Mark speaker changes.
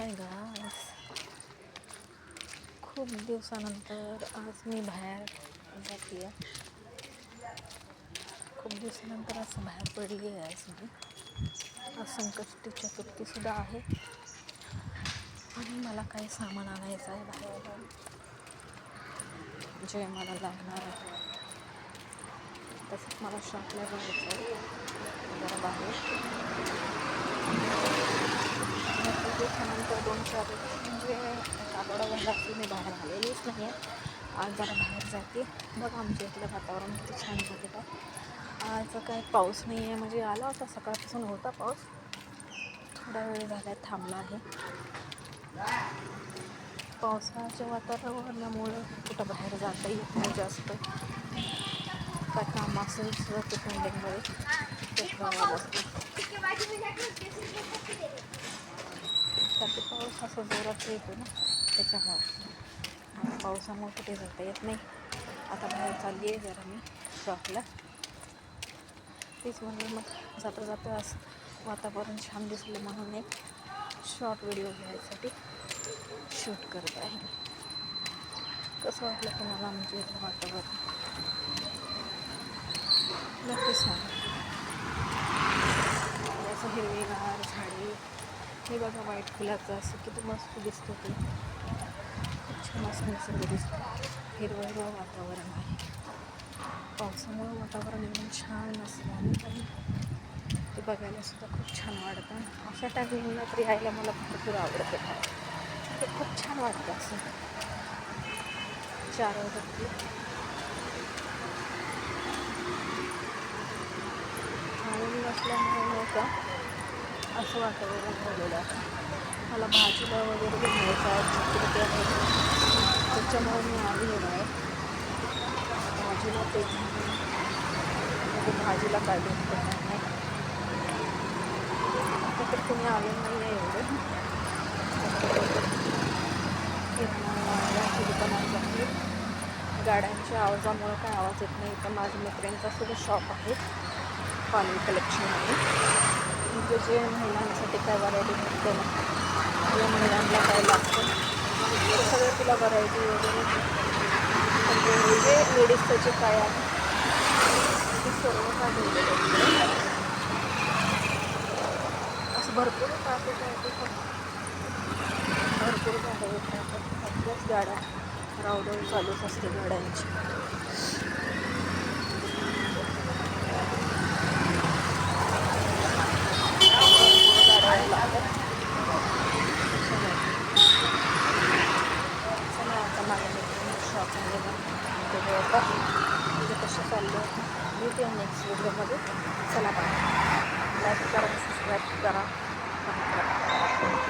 Speaker 1: Hi guys, खूप दिवसानंतर आज मी बाहेर जाते. खूप दिवसानंतर असं बाहेर पडली आहे. आज मी आज संकष्टी चतुर्थीसुद्धा आहे आणि मला काही सामान आणायचं आहे बाहेर जे मला लागणार आहे. तसंच मला शॉपला जायचं आहे जरा बाहेर. त्यानंतर 2-4 म्हणजे आठवडाभराची मी बाहेर आलेलीच नाही आहे. आज जरा बाहेर जाते. बघ आमच्या इथलं वातावरण किती छान झालेलं आहे. आज काय पाऊस नाही आहे, म्हणजे आला होता सकाळपासून होता पाऊस, थोडा वेळ झाला थांबला आहे. पावसाच्या वातावरणामुळं कुठं बाहेर जाता येत नाही जास्त. काय काम असेल जाते पेंडिंगमध्ये ते करावं लागतं. त्यात पाऊस असा जोरात येतो ना, त्याच्यामुळं पावसामुळे कुठे जाता येत नाही. आता बाहेर चालली आहे जरा मी शॉपला. तेच म्हणजे मग जाता जाता असं वातावरण छान दिसलं म्हणून एक शॉर्ट व्हिडिओ घ्यायसाठी शूट करत आहे. कसं वाटलं तुम्हाला आमच्या इथलं वातावरण नक्की सांगा. असं हिरवेगार झाडे, हे बघा व्हाईट फुलाचं असं किती मस्त दिसतं. ते खूप छान असं निसर्ग दिसतं. हिरवं हिरवं वातावरण आहे. पावसामुळं वातावरण एकदम छान असतं आणि ते बघायला सुद्धा खूप छान वाटतं. अशा टायमिंगला तरी यायला मला भरपूर आवडतं. ते खूप छान वाटतं असं 4 वाजता आणि नसल्यामुळे का असं वातावरण झालेलं आहे. मला भाजीला वगैरे घ्यायचं आहे, त्याच्यामुळे मी आली आहे बाहेर भाजीला. ते म्हणजे भाजीला काय भेटतं नाही, आता तर कुणी आलं नाही आहे एवढं. किराणा दुकानात आहे. गाड्यांच्या आवाजामुळं काय आवाज येत नाही. तर माझ्या मित्रांचा सुद्धा शॉप आहे पाणी कलेक्शनमध्ये. म्हणजे जे महिलांसाठी काय व्हरायटी भेटते ना, जे महिलांना काय लागतं ते सगळं तिला व्हरायटी वगैरे, म्हणजे जे लेडीजचं जे काय आहे ते सर्व काय भेटतं. असं भरपूर ट्रॅफिक आहे तिथं, भरपूर गाड्या येत राहतात. आपल्याच गाड्या रावडं चालूच असते गाड्यांची. गाड्या लागतात. चला आता माझ्या मित्रांच्या शॉपमध्ये ते होतं म्हणजे कसं चाललं भेटूया नेक्स्ट व्हिडिओमध्ये. चला बाय. लाईक करा, सबस्क्राईब करा.